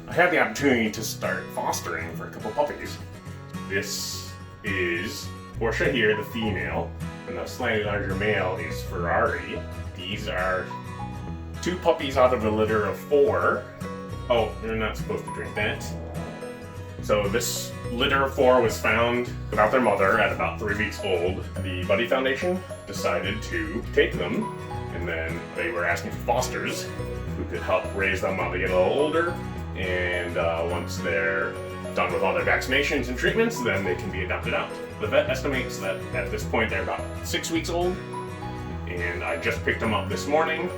I had the opportunity to start fostering for a couple puppies. This is Porsche here, the female, and the slightly larger male is Ferrari. These are 2 puppies out of a litter of 4. Oh, they're not supposed to drink that. So this litter of 4 was found without their mother at about 3 weeks old. The Buddy Foundation decided to take them, and then they were asking for fosters who could help raise them while they get a little older. And once they're done with all their vaccinations and treatments, then they can be adopted out. The vet estimates that at this point they're about 6 weeks old, and I just picked them up this morning.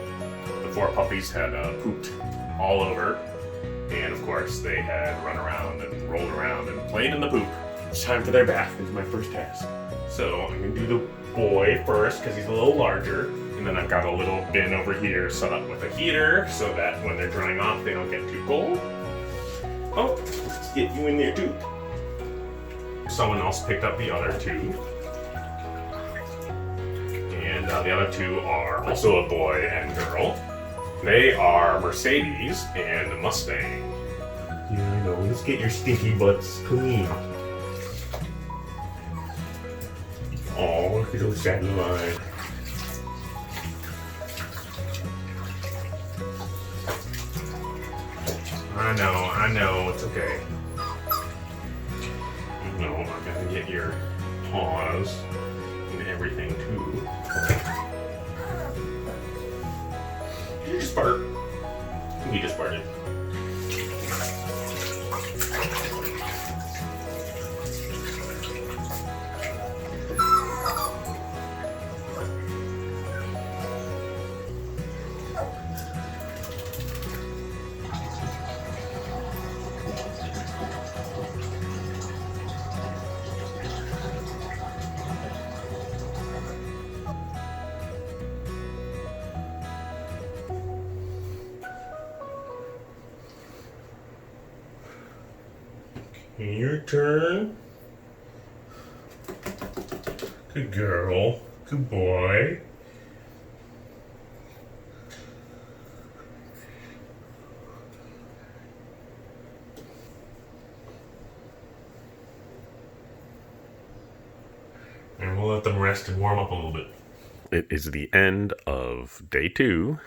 The 4 puppies had pooped all over, and of course they had run around and rolled around and played in the poop. It's time for their bath is my first task. So I'm gonna do the boy first because he's a little larger, and then I've got a little bin over here set up with a heater so that when they're drying off they don't get too cold. Oh, let's get you in there too. Someone else picked up the other 2. And the other 2 are also a boy and girl. They are Mercedes and Mustang. Yeah, I know. Let's get your stinky butts clean. Oh, look at those satellites. I know, it's okay. No, I'm gonna get your paws and everything too. Did you just fart? He just farted. Your turn. Good girl. Good boy. And we'll let them rest and warm up a little bit. It is the end of day 2.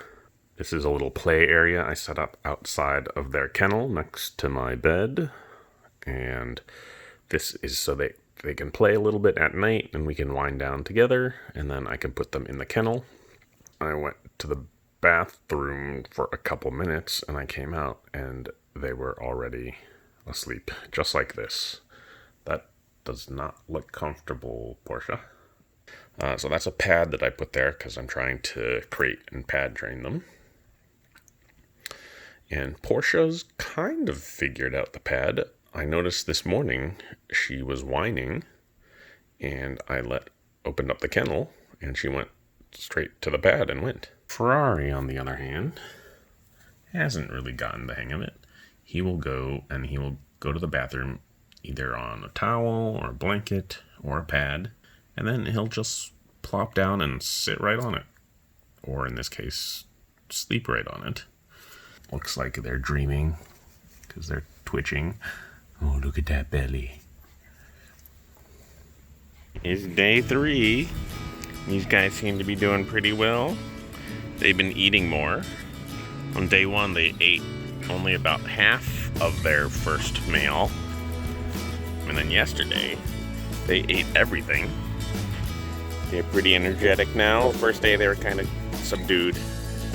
This is a little play area I set up outside of their kennel next to my bed. And this is so they can play a little bit at night and we can wind down together, and then I can put them in the kennel. I went to the bathroom for a couple minutes and I came out and they were already asleep, just like this. That does not look comfortable, Porsche. So that's a pad that I put there because I'm trying to crate and pad train them. And Porsche's kind of figured out the pad. I noticed this morning she was whining, and I opened up the kennel, and she went straight to the pad and went. Ferrari, on the other hand, hasn't really gotten the hang of it. He will go to the bathroom either on a towel or a blanket or a pad, and then he'll just plop down and sit right on it. Or in this case, sleep right on it. Looks like they're dreaming because they're twitching. Oh, look at that belly. It's day 3. These guys seem to be doing pretty well. They've been eating more. On day 1, they ate only about half of their first meal. And then yesterday, they ate everything. They're pretty energetic now. First day, they were kind of subdued.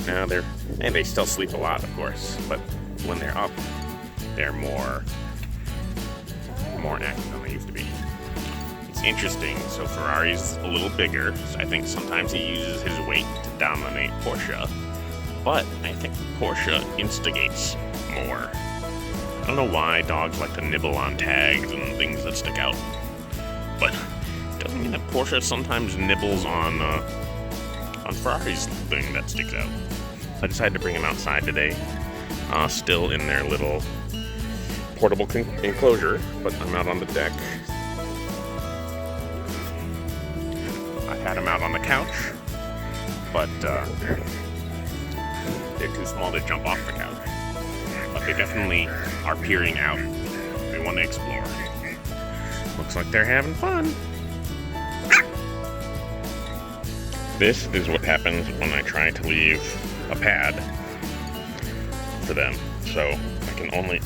Now they still sleep a lot, of course. But when they're up, they're more active than they used to be. It's interesting. So Ferrari's a little bigger, so I think sometimes he uses his weight to dominate Porsche. But I think Porsche instigates more. I don't know why dogs like to nibble on tags and things that stick out, but it doesn't mean that Porsche sometimes nibbles on Ferrari's thing that sticks out. I decided to bring him outside today, still in their little portable enclosure, but I'm out on the deck. I had him out on the couch, but they're too small to jump off the couch. But They definitely are peering out. They want to explore. Looks like they're having fun. This is what happens when I try to leave a pad for them. So I can only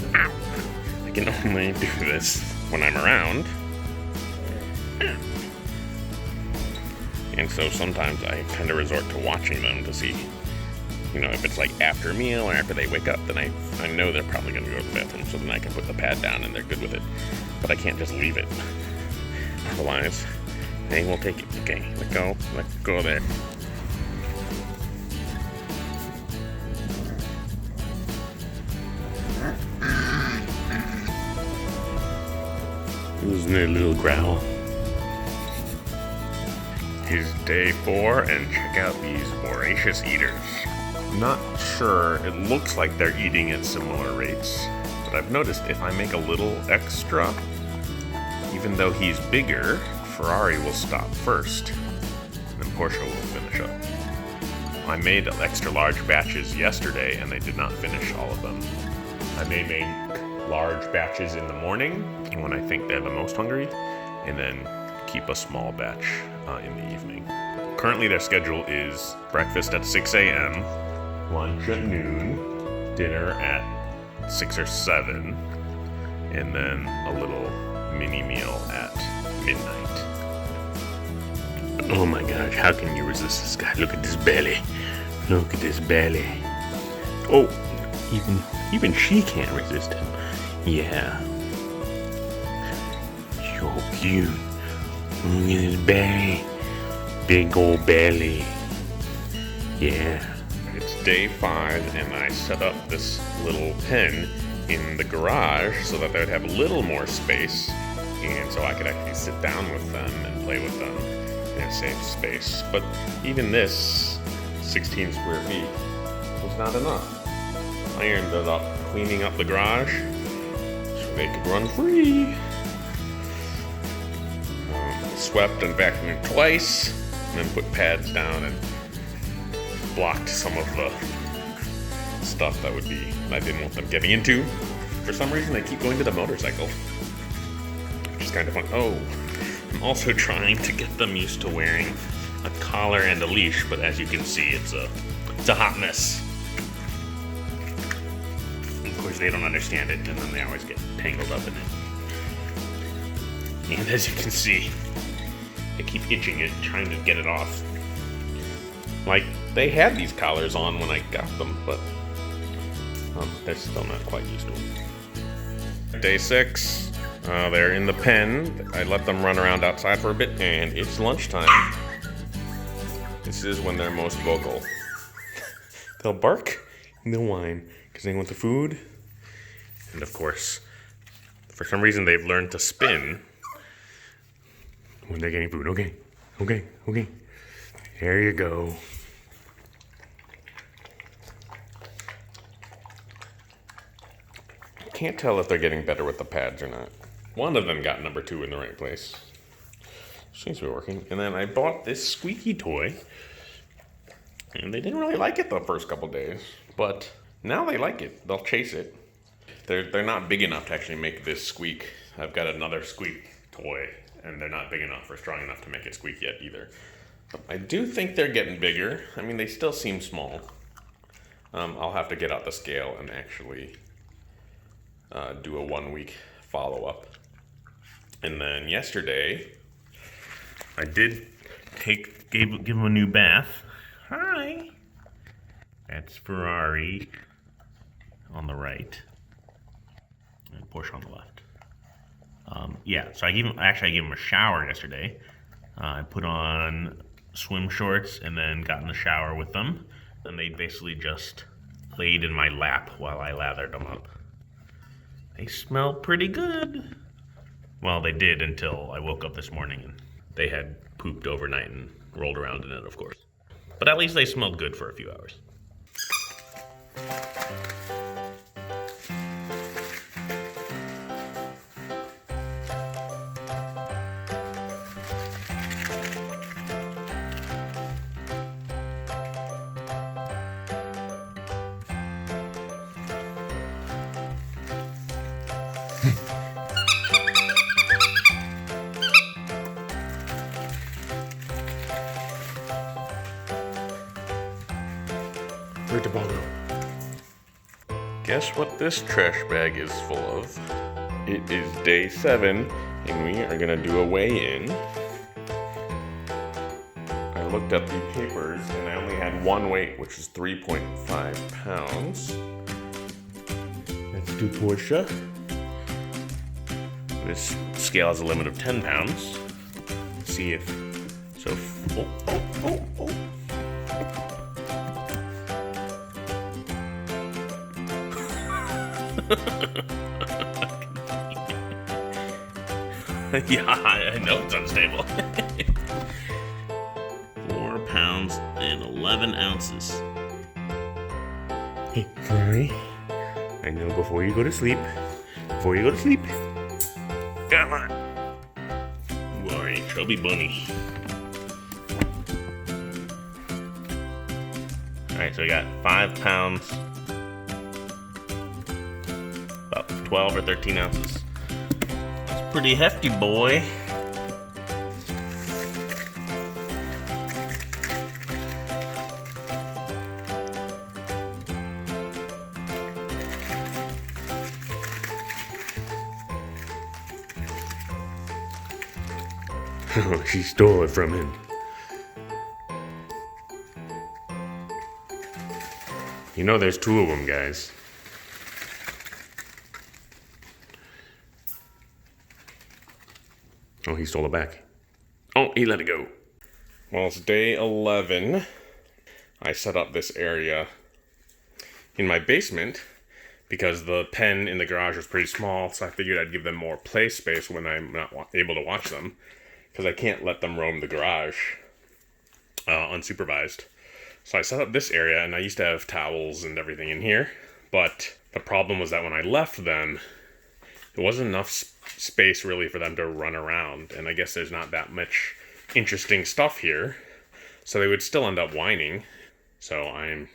do this when I'm around. And so sometimes I kind of resort to watching them to see, if it's like after a meal or after they wake up, then I know they're probably going to go to the bathroom, so then I can put the pad down and they're good with it. But I can't just leave it. Otherwise, they will take it. Okay, let go there. Isn't it a little growl? It's day 4, and check out these voracious eaters. Not sure, it looks like they're eating at similar rates, but I've noticed if I make a little extra, even though he's bigger, Ferrari will stop first, and then Porsche will finish up. I made extra large batches yesterday, and they did not finish all of them. I may make large batches in the morning, when I think they're the most hungry, and then keep a small batch in the evening. Currently their schedule is breakfast at 6 a.m., lunch at noon, dinner at 6 or 7, and then a little mini meal at midnight. Oh my gosh, how can you resist this guy? Look at this belly. Look at this belly. Oh, even she can't resist him. Yeah. So cute. Look at his belly. Big old belly. Yeah. It's day 5, and I set up this little pen in the garage so that they would have a little more space, and so I could actually sit down with them and play with them in a safe space. But even this 16 square feet was not enough. I ended up cleaning up the garage so they could run free. Swept and vacuumed twice, and then put pads down and blocked some of the stuff that I didn't want them getting into. For some reason, they keep going to the motorcycle, which is kind of fun. Oh, I'm also trying to get them used to wearing a collar and a leash, but as you can see, it's a hot mess. Of course, they don't understand it, and then they always get tangled up in it. And as you can see, they keep itching it, trying to get it off. Like, they had these collars on when I got them, but they're still not quite used to them. Day 6, they're in the pen. I let them run around outside for a bit, and it's lunchtime. This is when they're most vocal. They'll bark and they'll whine because they want the food. And of course, for some reason, they've learned to spin when they're getting food. Okay. There you go. Can't tell if they're getting better with the pads or not. One of them got number 2 in the right place. Seems to be working. And then I bought this squeaky toy, and they didn't really like it the first couple days, but now they like it. They'll chase it. They're not big enough to actually make this squeak. I've got another squeak toy, and they're not big enough or strong enough to make it squeak yet either. But I do think they're getting bigger. I mean, they still seem small. I'll have to get out the scale and actually do a 1-week follow-up. And then yesterday, I did give him a new bath. Hi. That's Ferrari on the right, and Porsche on the left. So I gave him a shower yesterday. I put on swim shorts and then got in the shower with them. And they basically just laid in my lap while I lathered them up. They smell pretty good. Well, they did until I woke up this morning and they had pooped overnight and rolled around in it, of course. But at least they smelled good for a few hours. Where'd the ball go? Guess what this trash bag is full of? It is day 7, and we are gonna do a weigh-in. I looked at the papers, and I only had one weight, which is 3.5 pounds. Let's do Porsche. This scale has a limit of 10 pounds. Let's see if so. Oh. Yeah, I know it's unstable. 4 pounds and 11 ounces. Hey, Ferrari. I know before you go to sleep. Come on. Worry, chubby bunny. Alright, so we got 5 pounds. About 12 or 13 ounces. That's pretty hefty, boy. Oh, she stole it from him. You know there's 2 of them, guys. Oh, he stole it back. Oh, he let it go. Well, it's day 11. I set up this area in my basement because the pen in the garage was pretty small, so I figured I'd give them more play space when I'm not able to watch them, because I can't let them roam the garage unsupervised. So I set up this area, and I used to have towels and everything in here, but the problem was that when I left them, there wasn't enough space really for them to run around, and I guess there's not that much interesting stuff here, so they would still end up whining. So I'm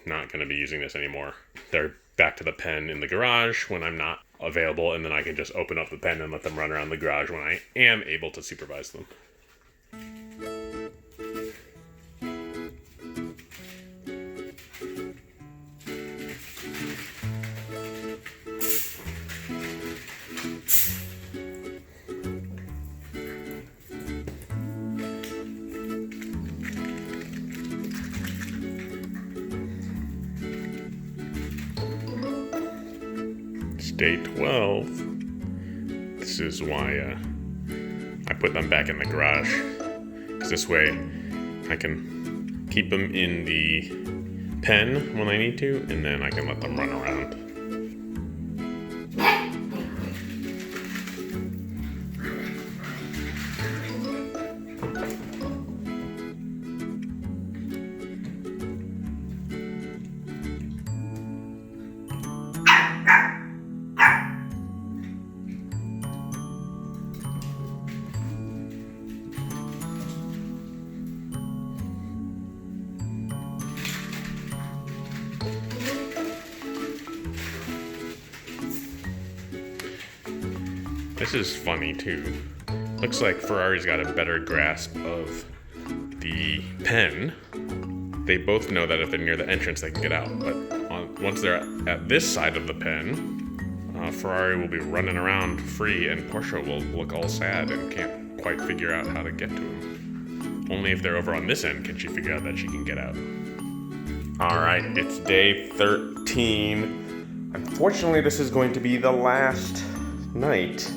not going to be using this anymore. They're back to the pen in the garage when I'm not available, and then I can just open up the pen and let them run around the garage when I am able to supervise them. Day 12. This is why I put them back in the garage, because this way I can keep them in the pen when I need to, and then I can let them run around. This is funny too. Looks like Ferrari's got a better grasp of the pen. They both know that if they're near the entrance, they can get out. But once they're at this side of the pen, Ferrari will be running around free, and Porsche will look all sad and can't quite figure out how to get to him. Only if they're over on this end can she figure out that she can get out. Alright, it's day 13. Unfortunately, this is going to be the last night.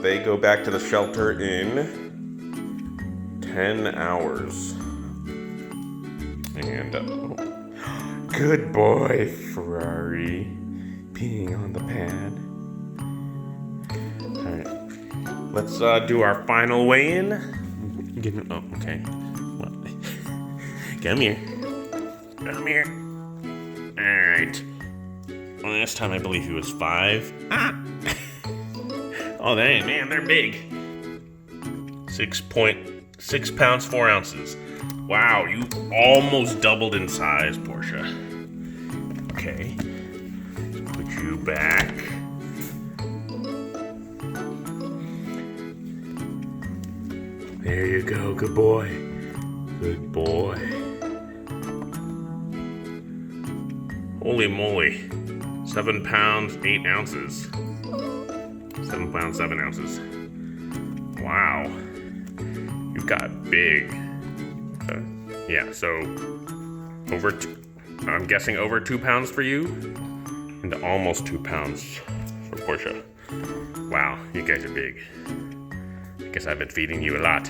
They go back to the shelter in 10 hours. And, good boy, Ferrari. Peeing on the pad. Alright. Let's do our final weigh-in. Oh, okay. Come here. Come here. Alright. Last time I believe he was 5. Ah! Oh, man, they're big. 6.6 pounds, 4 ounces. Wow, you almost doubled in size, Porsche. Okay. Put you back. There you go, good boy. Good boy. Holy moly. 7 pounds, 8 ounces. 7 pounds, 7 ounces. Wow. You got big. Yeah, so I'm guessing over 2 pounds for you, and almost 2 pounds for Portia. Wow, you guys are big. I guess I've been feeding you a lot.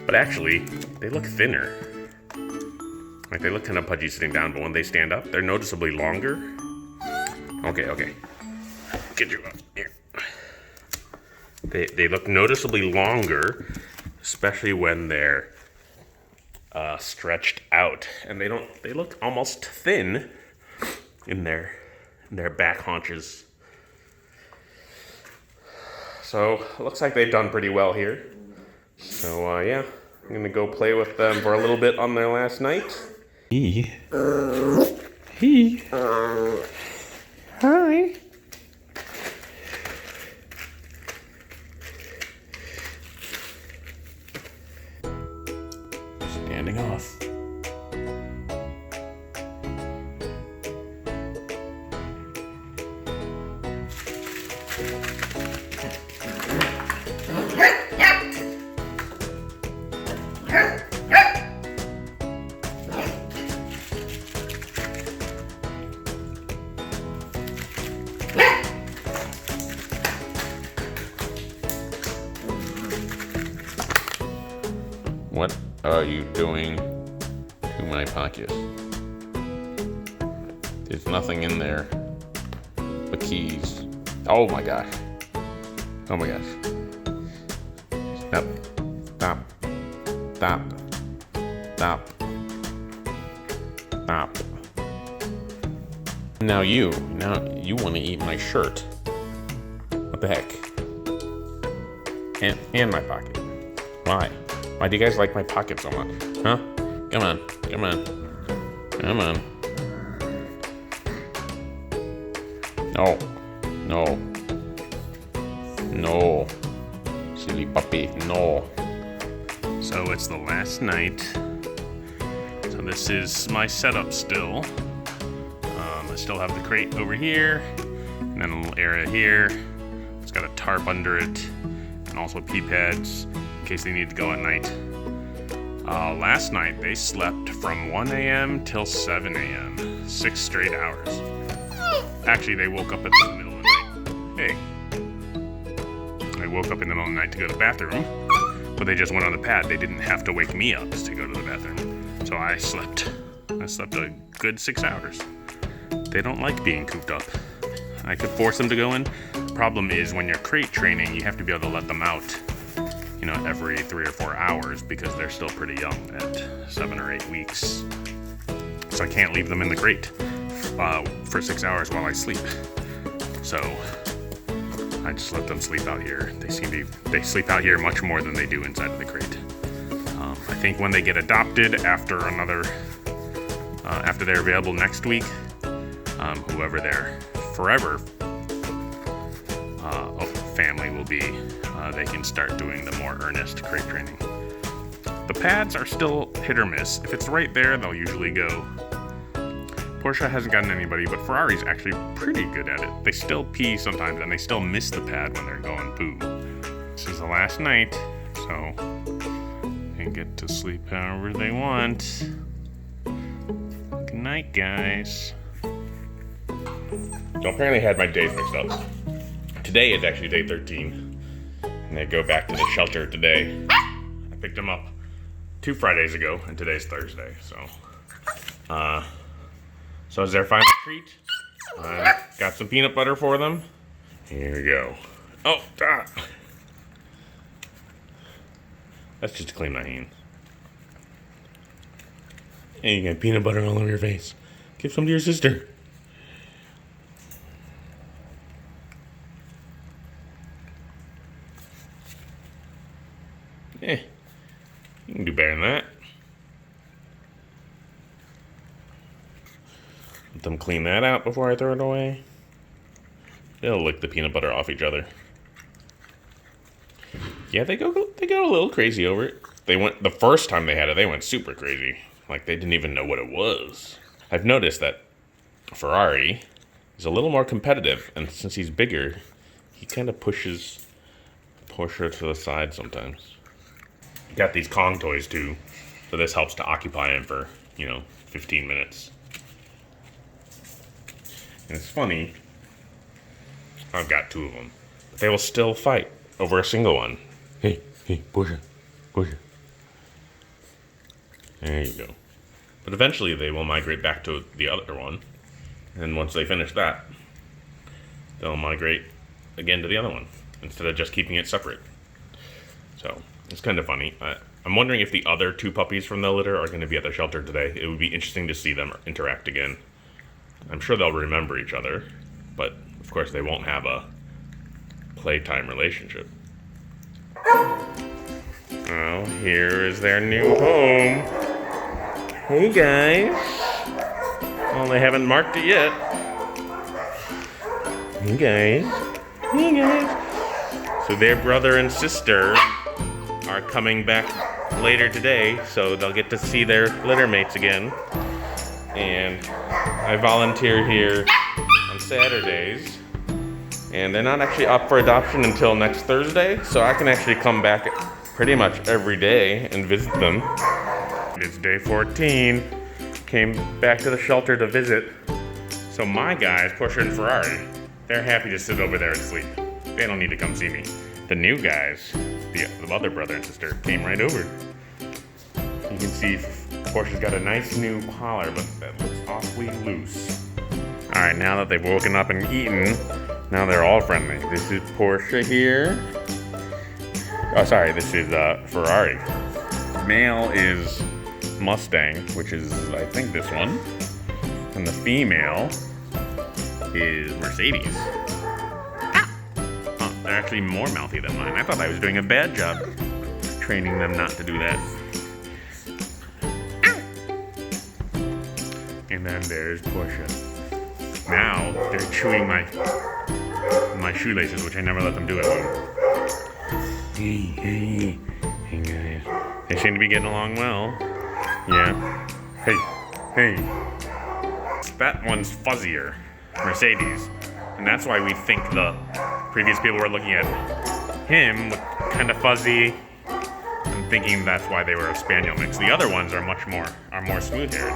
But actually, they look thinner. Like, they look kind of pudgy sitting down, but when they stand up, they're noticeably longer. Okay. Get you up here. They look noticeably longer, especially when they're stretched out, and they look almost thin in their back haunches. So it looks like they've done pretty well here. So yeah, I'm gonna go play with them for a little bit on their last night. Hi. Standing off. What are you doing to my pocket? There's nothing in there but keys. Oh my gosh. Oh my gosh. Stop. Stop. Stop. Stop. Stop. Now you want to eat my shirt. What the heck? And my pocket. Why? Why do you guys like my pocket so much? Huh? Come on. No. Silly puppy, no. So it's the last night. So this is my setup still. I still have the crate over here, and then a little area here. It's got a tarp under it, and also pee pads in case they need to go at night. Last night they slept from 1 a.m. till 7 a.m. 6 straight hours. Actually, they woke up in the middle of the night. Hey. They woke up in the middle of the night to go to the bathroom, but they just went on the pad. They didn't have to wake me up to go to the bathroom. So I slept a good 6 hours. They don't like being cooped up. I could force them to go in. The problem is when you're crate training, you have to be able to let them out, every 3 or 4 hours because they're still pretty young at 7 or 8 weeks. So I can't leave them in the crate for 6 hours while I sleep. So I just let them sleep out here. They sleep out here much more than they do inside of the crate. I think when they get adopted after they're available next week, whoever their forever family will be, they can start doing the more earnest crate training. The pads are still hit or miss. If it's right there, they'll usually go. Porsche hasn't gotten anybody, but Ferrari's actually pretty good at it. They still pee sometimes, and they still miss the pad when they're going poo. This is the last night, so they get to sleep however they want. Good night, guys. So apparently I had my days mixed up. Today is actually day 13, and they go back to the shelter today. I picked them up 2 Fridays ago, and today's Thursday, so as their final treat, I got some peanut butter for them. Here we go. Oh, that's just to clean my hands. And you got peanut butter all over your face. Give some to your sister. You can do better than that. Let them clean that out before I throw it away. They'll lick the peanut butter off each other. Yeah, they go a little crazy over it. They went the first time they had it, they went super crazy. Like they didn't even know what it was. I've noticed that Ferrari is a little more competitive, and since he's bigger, he kind of pushes Porsche to the side sometimes. Got these Kong toys too, so this helps to occupy him for 15 minutes. And it's funny, I've got 2 of them, but they will still fight over a single one. Hey, Porsche. There you go. But eventually they will migrate back to the other one, and once they finish that, they'll migrate again to the other one, instead of just keeping it separate. So, it's kind of funny. I'm wondering if the other 2 puppies from the litter are going to be at the shelter today. It would be interesting to see them interact again. I'm sure they'll remember each other, but of course they won't have a playtime relationship. Well, here is their new home. Hey guys. Well, they haven't marked it yet. Hey guys. So their brother and sister are coming back later today, so they'll get to see their litter mates again. And I volunteer here on Saturdays, and they're not actually up for adoption until next Thursday, so I can actually come back pretty much every day and visit them. It's day 14. Came back to the shelter to visit. So my guys, Porsche and Ferrari, they're happy to sit over there and sleep. They don't need to come see me. The new guys, the other brother and sister, came right over. You can see Porsche's got a nice new collar, but that looks awfully loose. Alright, now that they've woken up and eaten, now they're all friendly. This is Porsche here. Oh, sorry, this is Ferrari. Male is Mustang, which is, I think, this one. And the female is Mercedes. Oh, they're actually more mouthy than mine. I thought I was doing a bad job training them not to do that. And then there's Porsche. Now they're chewing my shoelaces, which I never let them do at home. Hey guys. They seem to be getting along well. Yeah. Hey. That one's fuzzier, Mercedes. And that's why we think the previous people were looking at him with kind of fuzzy and thinking that's why they were a spaniel mix. The other ones are more smooth-haired.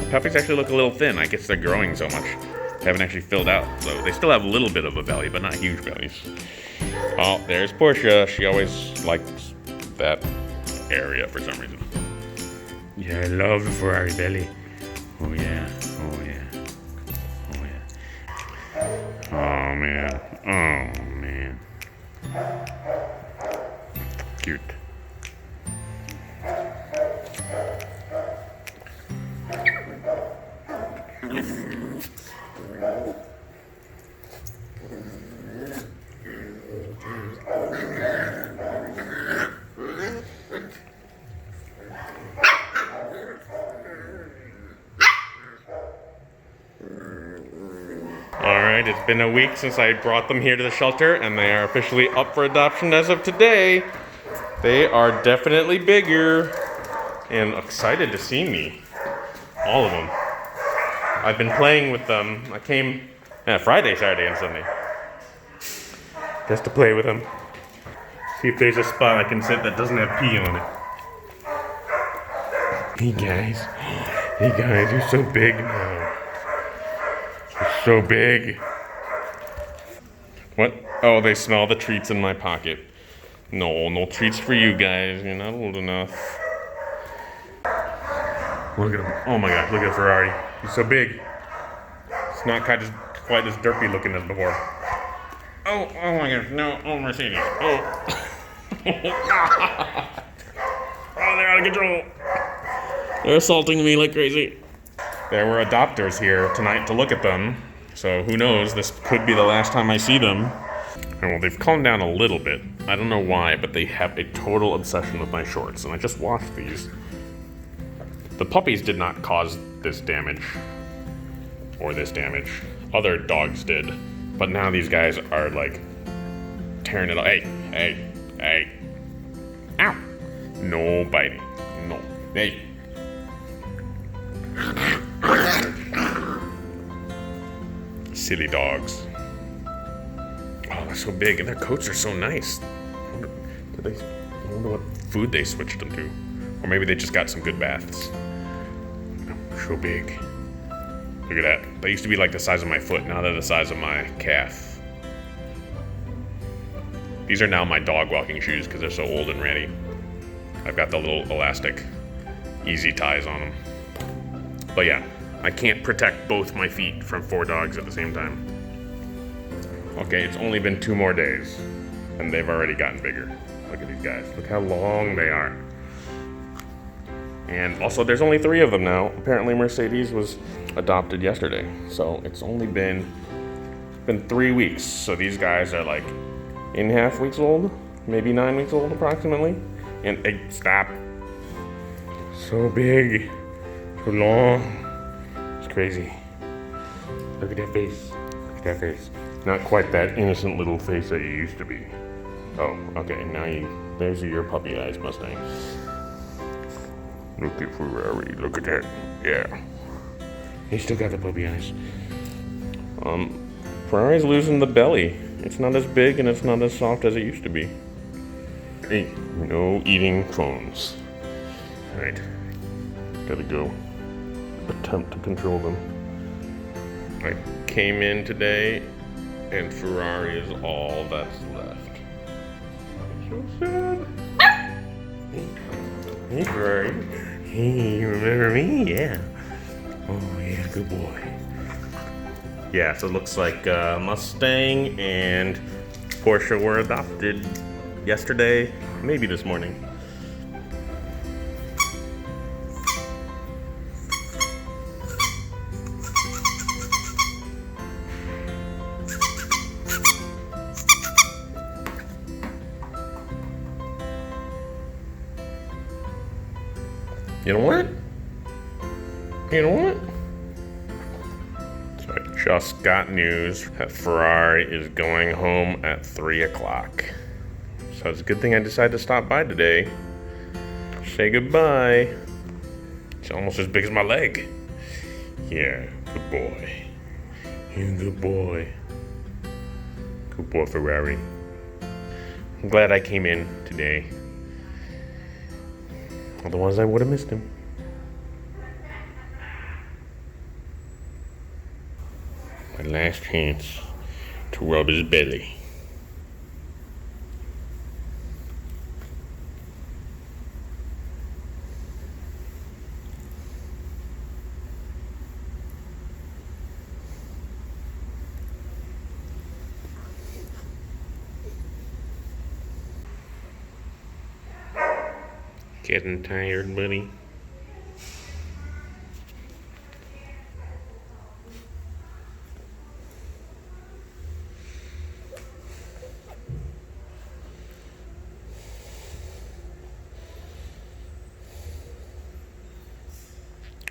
Puppies actually look a little thin. I guess they're growing so much. They haven't actually filled out, so they still have a little bit of a belly, but not huge bellies. Oh, there's Porsche. She always likes that area for some reason. Yeah, I love the Ferrari belly. Oh yeah. Oh man. Cute. Alright, it's been a week since I brought them here to the shelter, and they are officially up for adoption as of today. They are definitely bigger and excited to see me. All of them. I've been playing with them. I came Friday, Saturday, and Sunday. Just to play with them. See if there's a spot I can sit that doesn't have pee on it. Hey guys, you're so big now. You're so big. What? Oh, they smell the treats in my pocket. No treats for you guys. You're not old enough. Look at him. Oh my gosh, look at Ferrari. He's so big. It's not quite as derpy looking as before. Oh my gosh, no. Oh, Mercedes. Oh. Oh, they're out of control. They're assaulting me like crazy. There were adopters here tonight to look at them, so who knows, this could be the last time I see them. Well, they've calmed down a little bit. I don't know why, but they have a total obsession with my shorts, and I just washed these. The puppies did not cause this damage, or this damage. Other dogs did, but now these guys are like tearing it up. Hey, hey, hey. Ow. No biting. No. Hey. Silly dogs. Oh, they're so big, and their coats are so nice. I wonder what food they switched them to. Or maybe they just got some good baths. So big. Look at that. They used to be like the size of my foot. Now they're the size of my calf. These are now my dog walking shoes because they're so old and ratty. I've got the little elastic easy ties on them. But yeah, I can't protect both my feet from 4 dogs at the same time. Okay, it's only been 2 more days, and they've already gotten bigger. Look at these guys. Look how long they are. And also, there's only 3 of them now. Apparently, Mercedes was adopted yesterday, so it's only been 3 weeks. So these guys are like 8.5 weeks old, maybe 9 weeks old approximately. And stop. So big, so long. It's crazy. Look at that face. Look at that face. Not quite that innocent little face that you used to be. Oh, okay. Now there's your puppy eyes, Mustang. Look at Ferrari. Look at that. Yeah. He still got the puppy eyes. Ferrari's losing the belly. It's not as big and it's not as soft as it used to be. Hey, no eating phones. Alright. Gotta go. Attempt to control them. I came in today and Ferrari is all that's left. So sad. Hey, Ferrari. Hey, you remember me? Yeah. Oh, yeah, good boy. Yeah, so it looks like Mustang and Porsche were adopted yesterday, maybe this morning. You know what? You know what? So I just got news that Ferrari is going home at 3 o'clock. So it's a good thing I decided to stop by today. Say goodbye. It's almost as big as my leg. Yeah, good boy. Yeah, good boy. Good boy, Ferrari. I'm glad I came in today. Otherwise, I would have missed him. My last chance to rub his belly. Getting tired, buddy?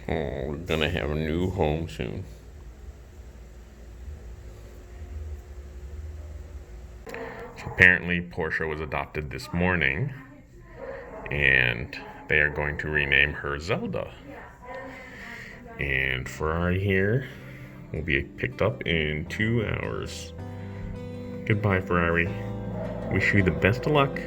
Oh, we're gonna have a new home soon. So apparently Porsche was adopted this morning, and they are going to rename her Zelda. And Ferrari here will be picked up in 2 hours. Goodbye, Ferrari. Wish you the best of luck.